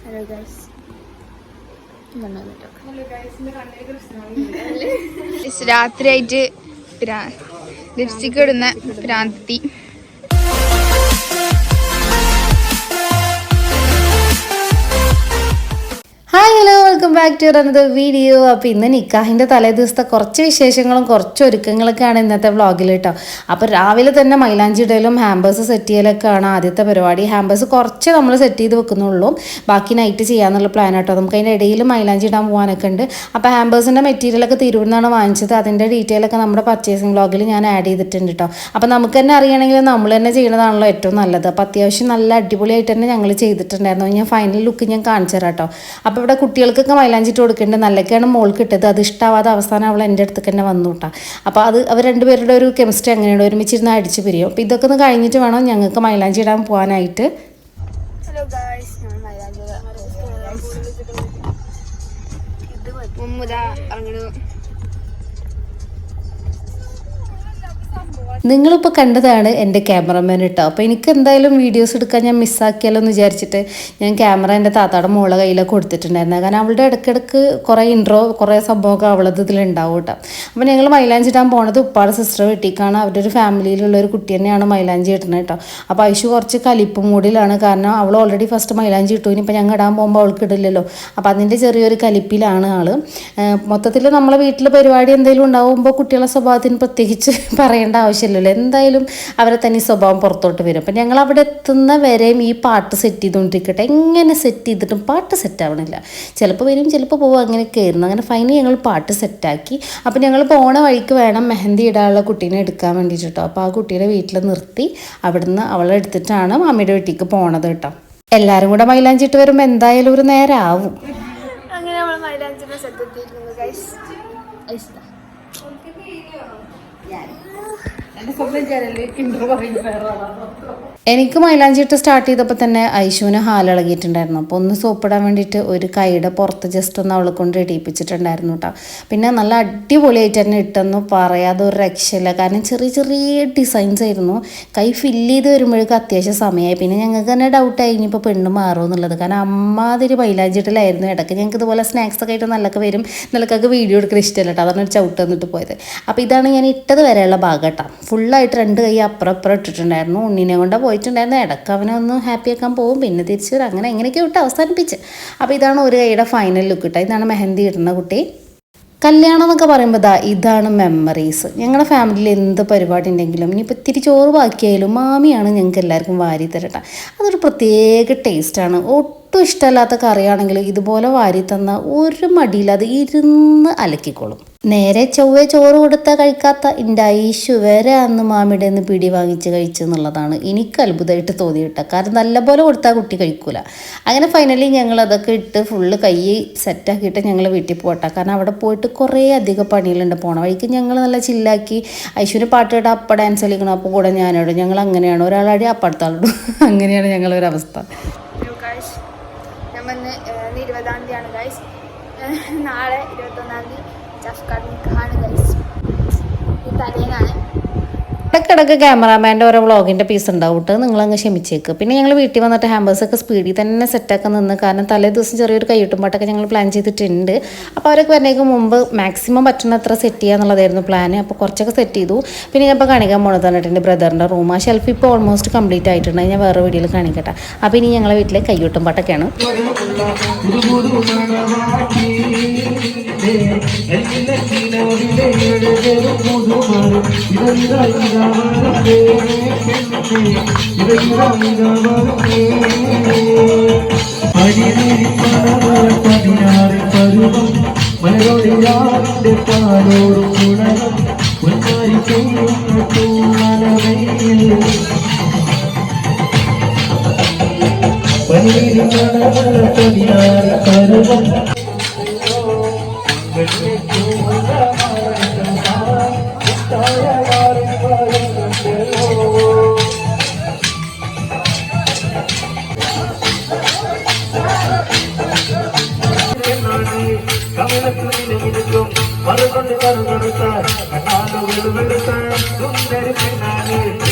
Hello guys, രാത്രിയായിട്ട് lipstick ഇടുന്ന ഭ്രാന്തി. Hi hello, welcome back to another video. അപ്പോൾ ഇന്ന് നിക്കാഹിൻ്റെ തലേ ദിവസത്തെ കുറച്ച് വിശേഷങ്ങളും കുറച്ച് ഒരുക്കങ്ങളൊക്കെയാണ് ഇന്നത്തെ വ്ളോഗിൽ കേട്ടോ. അപ്പോൾ രാവിലെ തന്നെ മൈലാഞ്ചി ഇടലും ഹാമ്പേഴ്സ് സെറ്റ് ചെയ്യലൊക്കെയാണ് ആദ്യത്തെ പരിപാടി. ഹാമ്പേഴ്സ് കുറച്ച് നമ്മൾ സെറ്റ് ചെയ്ത് വെക്കുന്നുള്ളൂ, ബാക്കി നൈറ്റ് ചെയ്യാന്നുള്ള പ്ലാൻ കേട്ടോ. നമുക്ക് അതിൻ്റെ ഇടയിൽ മൈലാഞ്ചി ഇടാൻ പോകാനൊക്കെ ഉണ്ട്. അപ്പോൾ ഹാമ്പേഴ്സിൻ്റെ മെറ്റീരിയലൊക്കെ തിരുവനന്തപുരത്താണ് വാങ്ങിച്ചത്. അതിൻ്റെ ഡീറ്റെയിലൊക്കെ നമ്മുടെ പർച്ചേസിങ് വ്ളോഗിൽ ഞാൻ ആഡ് ചെയ്തിട്ടുണ്ട് കേട്ടോ. അപ്പോൾ നമുക്ക് തന്നെ അറിയണമെങ്കിൽ നമ്മൾ തന്നെ ചെയ്യുന്നതാണല്ലോ ഏറ്റവും നല്ലത്. അപ്പോൾ അത്യാവശ്യം നല്ല അടിപൊളിയായിട്ട് തന്നെ ഞങ്ങൾ ചെയ്തിട്ടുണ്ടായിരുന്നു. ഞാൻ ഫൈനൽ ലുക്ക് ഞാൻ കാണിച്ചു തരാം കേട്ടോ. അപ്പോൾ ഇവിടെ കുട്ടികൾക്കൊക്കെ മൈലാഞ്ചിട്ട് കൊടുക്കേണ്ടത് നല്ലൊക്കെയാണ് മോൾക്ക് ഇട്ടത്. അത് ഇഷ്ടമാവാതെ അവസാനം അവൾ എൻ്റെ അടുത്തേക്ക് തന്നെ വന്നു കേട്ടോ. അപ്പോൾ അവർ രണ്ടുപേരുടെ ഒരു കെമിസ്ട്രി അങ്ങനെയാണ്, ഒരുമിച്ചിരുന്ന് അടിച്ച് പിരിയും. അപ്പോൾ ഇതൊക്കെ ഒന്ന് കഴിഞ്ഞിട്ട് വേണം ഞങ്ങൾക്ക് മൈലാഞ്ചി ഇടാൻ പോകാനായിട്ട്. ഹലോ ഗൈസ്, ഞാൻ മൈലാഞ്ചി നിങ്ങളിപ്പോൾ കണ്ടതാണ് എൻ്റെ ക്യാമറമാൻ കേട്ടോ. അപ്പോൾ എനിക്ക് എന്തായാലും വീഡിയോസ് എടുക്കാൻ ഞാൻ മിസ്സാക്കിയാലോ എന്ന് വിചാരിച്ചിട്ട് ഞാൻ ക്യാമറ എൻ്റെ താത്താടെ മോളെ കയ്യിലൊക്കെ കൊടുത്തിട്ടുണ്ടായിരുന്നു. കാരണം അവളുടെ ഇടയ്ക്കിടയ്ക്ക് കുറേ ഇൻട്രോ കുറേ സംഭവമൊക്കെ അവളത് ഇതിലുണ്ടാവും കേട്ടോ. അപ്പോൾ ഞങ്ങൾ മൈലാഞ്ചി ഇടാൻ പോണത് ഉപ്പാടെ സിസ്റ്റർ വീട്ടിലേക്കാണ്. അവരുടെ ഒരു ഫാമിലിയിലുള്ള ഒരു കുട്ടി തന്നെയാണ് മൈലാഞ്ചി ഇടുന്നത് കേട്ടോ. അപ്പോൾ ഐഷു കുറച്ച് കലിപ്പ് മൂടിലാണ്, കാരണം അവൾ ഓൾറെഡി ഫസ്റ്റ് മൈലാഞ്ചി ഇട്ടു. ഇനിയിപ്പോൾ ഞങ്ങൾ ഇടാൻ പോകുമ്പോൾ അവൾക്ക് ഇടില്ലല്ലോ. അപ്പോൾ അതിൻ്റെ ചെറിയൊരു കലിപ്പിലാണ് ആൾ. മൊത്തത്തിൽ നമ്മളെ വീട്ടിൽ പരിപാടി എന്തെങ്കിലും ഉണ്ടാകുമ്പോൾ കുട്ടികളുടെ സ്വഭാവത്തിന് പ്രത്യേകിച്ച് പറയേണ്ട ആവശ്യമില്ലല്ലോ. എന്തായാലും അവരെ തന്നെ സ്വഭാവം പുറത്തോട്ട് വരും. അപ്പം ഞങ്ങൾ അവിടെ എത്തുന്ന വരെയും ഈ പാട്ട് സെറ്റ് ചെയ്തുകൊണ്ടിരിക്കട്ടെ. എങ്ങനെ സെറ്റ് ചെയ്തിട്ടും പാട്ട് സെറ്റ് ആവണില്ല. ചിലപ്പോൾ വരും, ചിലപ്പോൾ പോകും, അങ്ങനെയൊക്കെ ആയിരുന്നു. അങ്ങനെ ഫൈനലി ഞങ്ങൾ പാട്ട് സെറ്റാക്കി. അപ്പോൾ ഞങ്ങൾ പോണ വഴിക്ക് വേണം മെഹന്തി ഇടാനുള്ള കുട്ടീനെ എടുക്കാൻ വേണ്ടിയിട്ട് കേട്ടോ. അപ്പോൾ ആ കുട്ടീനെ വീട്ടിൽ നിർത്തി അവിടുന്ന് അവളെ എടുത്തിട്ടാണ് മമ്മിയുടെ വീട്ടിലേക്ക് പോണത് കേട്ടോ. എല്ലാവരും കൂടെ മൈലാഞ്ചിട്ട് വരുമ്പോൾ എന്തായാലും ഒരു നേരം ആവും. അങ്ങനെ നമ്മൾ മൈലാഞ്ചിനെ സെറ്റ് എത്തിയിരിക്കുന്നു ഗൈസ്. എനിക്ക് മൈലാഞ്ചി ഇട്ട് സ്റ്റാർട്ട് ചെയ്തപ്പോൾ തന്നെ ഐശുവിന് ഹാലിളകിയിട്ടുണ്ടായിരുന്നു. അപ്പോൾ ഒന്ന് സോപ്പിടാൻ വേണ്ടിയിട്ട് ഒരു കൈയുടെ പുറത്ത് ജസ്റ്റ് ഒന്ന് അവളെ കൊണ്ട് ഇടിപ്പിച്ചിട്ടുണ്ടായിരുന്നു കേട്ടോ. പിന്നെ നല്ല അടിപൊളിയായിട്ട് തന്നെ ഇട്ടെന്ന് പറയാതെ ഒരു രക്ഷയില്ല. കാരണം ചെറിയ ചെറിയ ഡിസൈൻസ് ആയിരുന്നു. കൈ ഫില്ല് ചെയ്ത് വരുമ്പോഴേക്കും അത്യാവശ്യം സമയമായി. പിന്നെ ഞങ്ങൾക്ക് തന്നെ ഡൗട്ടായി ഇനിയിപ്പോൾ പെണ്ണ് മാറുമോ എന്നുള്ളത്. കാരണം അമ്മാതിരി മൈലാഞ്ചി ഇടലായിരുന്നു. ഇടയ്ക്ക് ഞങ്ങൾക്ക് ഇതുപോലെ സ്നാക്സ് ഒക്കെ ആയിട്ട് നല്ലൊക്കെ വരും. നിലക്കൊക്കെ വീഡിയോ എടുക്കുന്ന ഇഷ്ടമല്ല കേട്ടോ. അതാണ് ഒരു ചവിട്ട് വന്നിട്ട് പോയത്. അപ്പോൾ ഇതാണ് ഞാൻ ഇട്ടത് വരെയുള്ള ഭാഗം കേട്ടോ. ഫുള്ളായിട്ട് 2 കൈ അപ്പുറം ഇട്ടിട്ടുണ്ടായിരുന്നു. ഉണ്ണിനെ കൊണ്ടാണ് പോയിട്ടുണ്ടായിരുന്നു. ഇടയ്ക്ക് അവനെ ഒന്ന് ഹാപ്പി ആക്കാൻ പോകും, പിന്നെ തിരിച്ച് അങ്ങനെ എങ്ങനെയൊക്കെ വിട്ട് അവസാനിപ്പിച്ച്. അപ്പോൾ ഇതാണ് ഒരു കൈയുടെ ഫൈനൽ ലുക്ക് കേട്ടോ. ഇതാണ് മെഹന്തി ഇടുന്ന കുട്ടി. കല്യാണം എന്നൊക്കെ പറയുമ്പോൾ ഇതാണ് മെമ്മറീസ്. ഞങ്ങളുടെ ഫാമിലിയിൽ എന്ത് പരിപാടി ഉണ്ടെങ്കിലും ഇനിയിപ്പോൾ ഇത്തിരി ചോറ് ബാക്കിയായാലും മാമിയാണ് ഞങ്ങൾക്ക് എല്ലാവർക്കും വാരി തരട്ടെ. അതൊരു പ്രത്യേക ടേസ്റ്റാണ്. ഒട്ടും ഇഷ്ടമല്ലാത്ത കറിയാണെങ്കിൽ ഇതുപോലെ വാരി തന്ന ഒരു മടിയില്ലാതെ ഇരുന്ന് അലക്കിക്കോളും. നേരെ ചൊവ്വേ ചോറ് കൊടുത്താൽ കഴിക്കാത്ത എൻ്റെ ഐശു വരെ അന്ന് മാമിയുടെ നിന്ന് പിടി വാങ്ങിച്ച് കഴിച്ചു എന്നുള്ളതാണ് എനിക്ക് അത്ഭുതമായിട്ട് തോന്നിയിട്ട. കാരണം നല്ലപോലെ കൊടുത്താൽ കുട്ടി കഴിക്കൂല. അങ്ങനെ ഫൈനലി ഞങ്ങൾ അതൊക്കെ ഇട്ട് ഫുള്ള് കൈ സെറ്റാക്കിയിട്ട് ഞങ്ങൾ വീട്ടിൽ പോട്ടെ. കാരണം അവിടെ പോയിട്ട് കുറേ അധികം പണികളുണ്ട്. പോണ വഴിക്ക് ഞങ്ങൾ നല്ല ചില്ലാക്കി. ഐശുവിന് പാട്ട് കേട്ടാൽ അപ്പം ഡാൻസ് കളിക്കണം, അപ്പോൾ കൂടെ ഞാനിടും. ഞങ്ങൾ അങ്ങനെയാണ്, ഒരാളാടി അപ്പടുത്താളിടും. അങ്ങനെയാണ് ഞങ്ങളൊരവസ്ഥ. നമ്മന്ന് 20-ാം തീയതിയാണ് ഗൈസ്. നാളെ 21-ാം തീയതി ചഫ്കാണ് ഗൈസ്. ഈ തലേന്നാണ്. ഇടയ്ക്കിടയ്ക്ക് ക്യാമറാമാൻ്റെ ഓരോ വ്ളോഗിൻ്റെ പീസ് ഉണ്ടാവും കേട്ടോ. നിങ്ങളങ്ങ് ക്ഷമിച്ചേക്ക്. പിന്നെ ഞങ്ങൾ വീട്ടിൽ വന്നിട്ട് ഹാമ്പേഴ്സൊക്കെ സ്പീഡിൽ തന്നെ സെറ്റാക്കാൻ നിന്ന്. കാരണം തലേ ദിവസം ചെറിയൊരു കൈയിട്ടും പാട്ടൊക്കെ ഞങ്ങൾ പ്ലാൻ ചെയ്തിട്ടുണ്ട്. അപ്പോൾ അവരൊക്കെ വരുന്നതിന് മുമ്പ് മാക്സിമം പറ്റുന്നത്ര സെറ്റ് ചെയ്യുക എന്നുള്ളതായിരുന്നു പ്ലാൻ. അപ്പോൾ കുറച്ചൊക്കെ സെറ്റ് ചെയ്തു. പിന്നെ ഞാൻ ഇപ്പോൾ കാണിക്കാൻ പോണത് പറഞ്ഞിട്ട് എൻ്റെ ബ്രദറിൻ്റെ റൂം. ആ ഷെൽഫ് ഇപ്പോൾ ഓൾമോസ്റ്റ് കംപ്ലീറ്റ് ആയിട്ടുണ്ട്. ഞാൻ വേറെ വീഡിയോയിൽ കാണിക്കട്ടെ. അപ്പോൾ ഇനി ഞങ്ങളെ വീട്ടിലെ കൈയിട്ടും പാട്ടൊക്കെയാണ്. மறுகொண்டு கருகொடுத்தார் கண்ணாடு விழுவெடுத்தார் சுந்தரி பெண்ணானே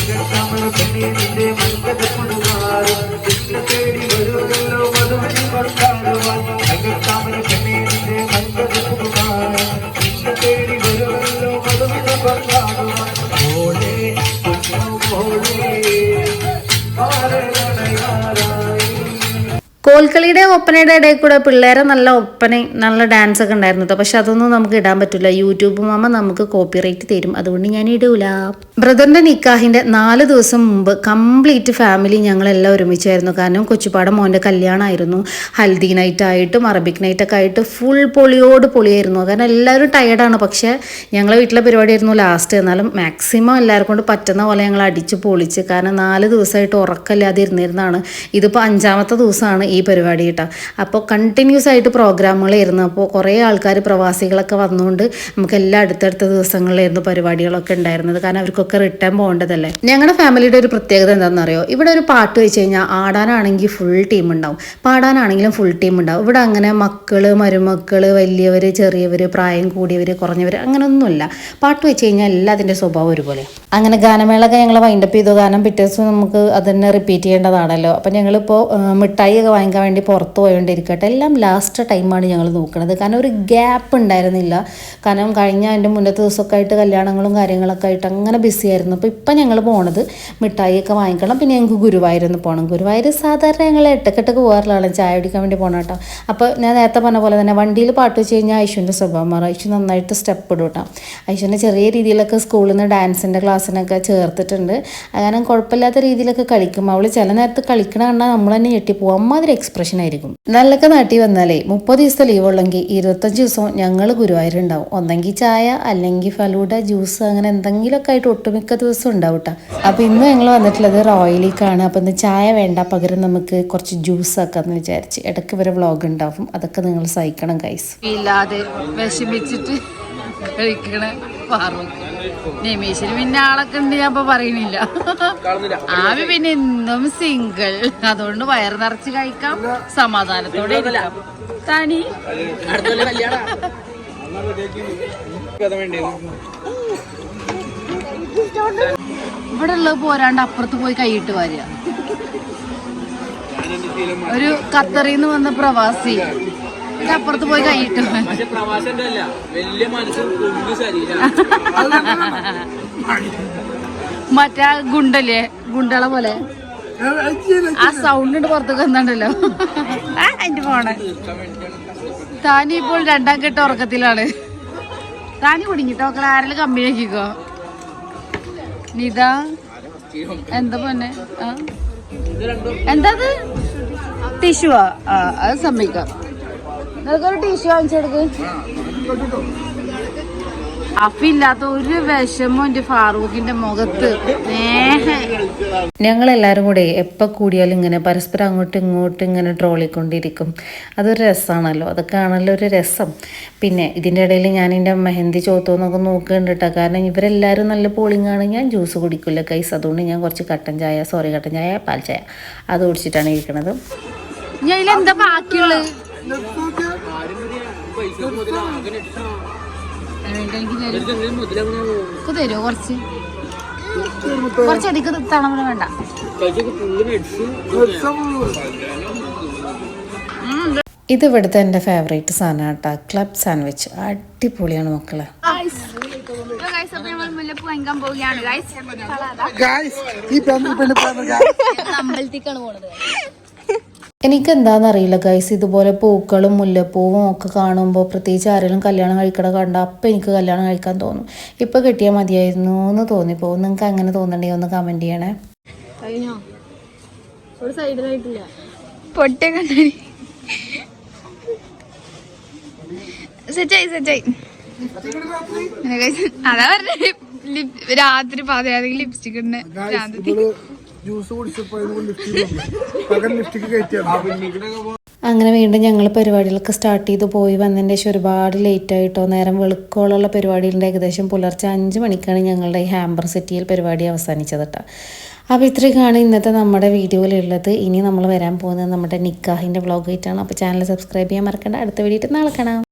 தமிழ் பெண்ணே மன்கதை கொண்டுவார் தேடி வருவதெல்லோ மதுமணி கொடுத்தார். കോൽക്കളിയുടെ ഒപ്പനയുടെ ഇടയിൽ കൂടെ പിള്ളേരെ നല്ല ഒപ്പനയും നല്ല ഡാൻസ് ഒക്കെ ഉണ്ടായിരുന്നു കേട്ടോ. പക്ഷെ അതൊന്നും നമുക്ക് ഇടാൻ പറ്റില്ല, യൂട്യൂബ് മാമ നമുക്ക് കോപ്പിറൈറ്റ് തരും, അതുകൊണ്ട് ഞാൻ ഇടൂല. ബ്രദറിന്റെ നിക്കാഹിന്റെ 4 ദിവസം മുമ്പ് കംപ്ലീറ്റ് ഫാമിലി ഞങ്ങളെല്ലാം ഒരുമിച്ചായിരുന്നു. കാരണം കൊച്ചുപാട മോൻ്റെ കല്യാണമായിരുന്നു. ഹൽദി നൈറ്റ് ആയിട്ടും അറബിക് നൈറ്റ് ഒക്കെ ആയിട്ട് ഫുൾ പൊളിയായിരുന്നു. കാരണം എല്ലാവരും ടയർഡാണ്. പക്ഷേ ഞങ്ങളെ വീട്ടിലെ പരിപാടിയായിരുന്നു ലാസ്റ്റ്. എന്നാലും മാക്സിമം എല്ലാവരും കൊണ്ട് പറ്റുന്ന പോലെ ഞങ്ങൾ അടിച്ച് പൊളിച്ച്. കാരണം 4 ദിവസമായിട്ട് ഉറക്കമില്ലാതെ ഇരുന്നിരുന്നതാണ്. ഇതിപ്പോൾ 5ാമത്തെ ദിവസമാണ് ഈ പരിപാടി കേട്ടോ. അപ്പോൾ കണ്ടിന്യൂസ് ആയിട്ട് പ്രോഗ്രാമുകളായിരുന്നു. അപ്പോൾ കുറേ ആൾക്കാർ പ്രവാസികളൊക്കെ വന്നുകൊണ്ട് നമുക്ക് എല്ലാ അടുത്തടുത്ത ദിവസങ്ങളിലായിരുന്നു പരിപാടികളൊക്കെ ഉണ്ടായിരുന്നത്. കാരണം അവർക്കൊക്കെ റിട്ടേൺ പോകേണ്ടതല്ലേ. ഞങ്ങളുടെ ഫാമിലിയുടെ ഒരു പ്രത്യേകത എന്താണെന്ന് അറിയോ? ഇവിടെ ഒരു പാട്ട് വെച്ച് കഴിഞ്ഞാൽ ആടാനാണെങ്കിൽ ഫുൾ ടീം ഉണ്ടാവും, പാടാനാണെങ്കിലും ഫുൾ ടീം ഉണ്ടാവും. ഇവിടെ അങ്ങനെ മക്കള് മരുമക്കൾ വലിയവർ ചെറിയവർ പ്രായം കൂടിയവർ കുറഞ്ഞവർ അങ്ങനെയൊന്നുമില്ല. പാട്ട് വെച്ച് കഴിഞ്ഞാൽ എല്ലാത്തിൻ്റെ സ്വഭാവം ഒരുപോലെ. അങ്ങനെ ഗാനമേളൊക്കെ ഞങ്ങൾ വൈൻഡപ്പ് ചെയ്തു. ഗാനം പിറ്റേ ദിവസം നമുക്ക് അതന്നെ റിപ്പീറ്റ് ചെയ്യേണ്ടതാണല്ലോ. അപ്പം ഞങ്ങളിപ്പോൾ മിഠായി ഒക്കെ വാങ്ങിക്കാൻ വേണ്ടി പുറത്ത് പോയോണ്ടിരിക്കട്ടെ. എല്ലാം ലാസ്റ്റ് ടൈമാണ് ഞങ്ങൾ നോക്കുന്നത്. കാരണം ഒരു ഗ്യാപ്പ് ഉണ്ടായിരുന്നില്ല. കാരണം കഴിഞ്ഞ അതിൻ്റെ മുന്നത്തെ ദിവസമൊക്കെ ആയിട്ട് കല്യാണങ്ങളും കാര്യങ്ങളൊക്കെ ആയിട്ട് അങ്ങനെ ബിസി ആയിരുന്നു. അപ്പോൾ ഇപ്പം ഞങ്ങൾ പോണത് മിഠായിയൊക്കെ വാങ്ങിക്കണം. പിന്നെ ഞങ്ങൾക്ക് ഗുരുവായൂരൊന്ന് പോകണം. ഗുരുവായൂർ സാധാരണ ഞങ്ങൾ ഇടയ്ക്കിടയ്ക്ക് പോകാറുള്ളതാണ്, ചായ കുടിക്കാൻ വേണ്ടി പോകണം കേട്ടോ. അപ്പോൾ ഞാൻ നേരത്തെ പറഞ്ഞ പോലെ തന്നെ വണ്ടിയിൽ പാട്ട് വെച്ച് കഴിഞ്ഞാൽ ഐശുവിൻ്റെ സ്വഭാവം മാറും. ഐശു നന്നായിട്ട് സ്റ്റെപ്പ് ഇടും കേട്ടോ. ഐശുവിൻ്റെ ചെറിയ രീതിയിലൊക്കെ സ്കൂളിൽ നിന്ന് ഡാൻസിൻ്റെ ക്ലാസ്സിനൊക്കെ ചേർത്തിട്ടുണ്ട്. കാരണം കുഴപ്പമില്ലാത്ത രീതിയിലൊക്കെ കളിക്കും. അവൾ ചില നേരത്ത് കളിക്കണ കണ്ടാൽ നമ്മൾ തന്നെ ഞെട്ടിപ്പോവും. അമ്മാതിരി എക്സ്പ്രഷൻ ആയിരിക്കും. നല്ലൊക്കെ നാട്ടിൽ വന്നാലേ 30 ദിവസത്തെ ലീവ് ഉള്ളെങ്കിൽ 25 ദിവസവും ഞങ്ങൾ ഗുരുവായൂരുണ്ടാവും. ഒന്നെങ്കിൽ ചായ അല്ലെങ്കിൽ ഫലൂഡ ജ്യൂസ് അങ്ങനെ എന്തെങ്കിലുമൊക്കെ ആയിട്ട് ഒട്ടുമിക്ക ദിവസം ഉണ്ടാവും കേട്ടോ. അപ്പോൾ ഇന്ന് ഞങ്ങൾ വന്നിട്ടുള്ളത് റോയലിക്കാണ്. അപ്പോൾ ഇന്ന് ചായ വേണ്ട, പകരം നമുക്ക് കുറച്ച് ജ്യൂസ് ആക്കാമെന്ന് വിചാരിച്ച്. ഇടയ്ക്ക് ഇവരെ വ്ളോഗ് ഉണ്ടാവും, അതൊക്കെ നിങ്ങൾ സഹിക്കണം ഗൈസ്. ഇല്ലാതെ വിഷമിച്ചിട്ട് കഴിക്കണ നിമീഷിന് പിന്നെ ആളൊക്കെ ഉണ്ട്, ഞാൻ ഇപ്പൊ പറയണില്ല. ആവി പിന്നെ എന്നും സിംഗിൾ, അതുകൊണ്ട് വയറ് നിറച്ച് കഴിക്കാം, സമാധാനത്തോടെ ഇരിക്കാം. താനി ഇവിടെ ഉള്ളത് പോരാണ്ട് അപ്പുറത്ത് പോയി കൈയിട്ട് വാരുക. ഒരു ഖത്തറിന്ന് വന്ന പ്രവാസി അപ്പുറത്ത് പോയി കൈയിട്ടു. മറ്റേ ഗുണ്ടല്ലേ, ഗുണ്ടകളെ പോലെ ആ സൗണ്ട് പുറത്തേക്ക് വന്നിട്ടുണ്ടല്ലോ. അതിന്റെ ഫോണ് താനി ഇപ്പോൾ 2ാം കെട്ട് ഉറക്കത്തിലാണ്. താനി കുടുങ്ങിട്ടോ, ആരെങ്കിലും കമ്പിയാക്കിക്കോ. നിതാ എന്താ പൊന്നെ, എന്താ ടിഷ്യൂവാ? അത് സമ്മതിക്കാം. നിനക്കൊരു ടിഷ്യൂ വാങ്ങിച്ചെടുക്ക്. അഫില്ലാത്ത ഒരു വിഷമം എൻ്റെ ഫാറൂഖിന്റെ മുഖത്ത്. ഞങ്ങളെല്ലാവരും കൂടെ എപ്പോൾ കൂടിയാലും ഇങ്ങനെ പരസ്പരം അങ്ങോട്ടും ഇങ്ങോട്ടും ഇങ്ങനെ ട്രോളിക്കൊണ്ടിരിക്കും. അതൊരു രസമാണല്ലോ, അതൊക്കെ ആണല്ലോ ഒരു രസം. പിന്നെ ഇതിൻ്റെ ഇടയിൽ ഞാൻ എൻ്റെ മെഹന്തി ചോത്തോന്നൊക്കെ നോക്കുന്നുണ്ട് കേട്ടോ. കാരണം ഇവരെല്ലാവരും നല്ല പോളിങ്ങാണ്. ഞാൻ ജ്യൂസ് കുടിക്കില്ല കൈസ്, അതുകൊണ്ട് ഞാൻ കുറച്ച് കട്ടൻ ചായ പാൽ ചായ അത് കുടിച്ചിട്ടാണ് ഇരിക്കണത്. ഞാൻ ഇതിലെന്താ ബാക്കിയുള്ളത്? തരുമോ കുറച്ചടിക്ക് തണം വേണ്ട. ഇത് ഇവിടുത്തെ എൻ്റെ ഫേവറേറ്റ് സാധനം കേട്ടോ, ക്ലബ് സാൻഡ്വിച്ച്. അടിപൊളിയാണ് മക്കളെ. അമ്പലത്തിക്കാണ് പോണത്. എനിക്കെന്താണെന്നറിയില്ല ഗൈസ്, ഇതുപോലെ പൂക്കളും മുല്ലപ്പൂവും ഒക്കെ കാണുമ്പോൾ, പ്രത്യേകിച്ച് ആരെങ്കിലും കല്യാണം കഴിക്കണ കണ്ടാൽ അപ്പം എനിക്ക് കല്യാണം കഴിക്കാൻ തോന്നും. ഇപ്പം കിട്ടിയാൽ മതിയായിരുന്നു എന്ന് തോന്നിപ്പോകും. നിങ്ങൾക്ക് അങ്ങനെ തോന്നണ്ടേ? ഒന്ന് കമൻറ്റ് ചെയ്യണേ. അതാ പറഞ്ഞ രാത്രി പാതിരാത്രി ലിപ്സ്റ്റിക് ഉണ്ട്. അങ്ങനെ വീണ്ടും ഞങ്ങൾ പരിപാടികളൊക്കെ സ്റ്റാർട്ട് ചെയ്ത് പോയി വന്നതിൻ്റെ ശേഷം ഒരുപാട് ലേറ്റ് ആയിട്ടോ. നേരം വെളുക്കോളമുള്ള പരിപാടികളുടെ ഏകദേശം പുലർച്ചെ 5 മണിക്കാണ് ഞങ്ങളുടെ ഈ ഹാമ്പർ സിറ്റിയിൽ പരിപാടി അവസാനിച്ചത് കേട്ടോ. അപ്പോൾ ഇത്രയൊക്കെയാണ് ഇന്നത്തെ നമ്മുടെ വീഡിയോയിലുള്ളത്. ഇനി നമ്മൾ വരാൻ പോകുന്നത് നമ്മുടെ നിക്കാഹിൻ്റെ വ്ളോഗായിട്ടാണ്. അപ്പോൾ ചാനൽ സബ്സ്ക്രൈബ് ചെയ്യാൻ മറക്കണ്ട. അടുത്ത വീഡിയോ നാളെ കാണാം.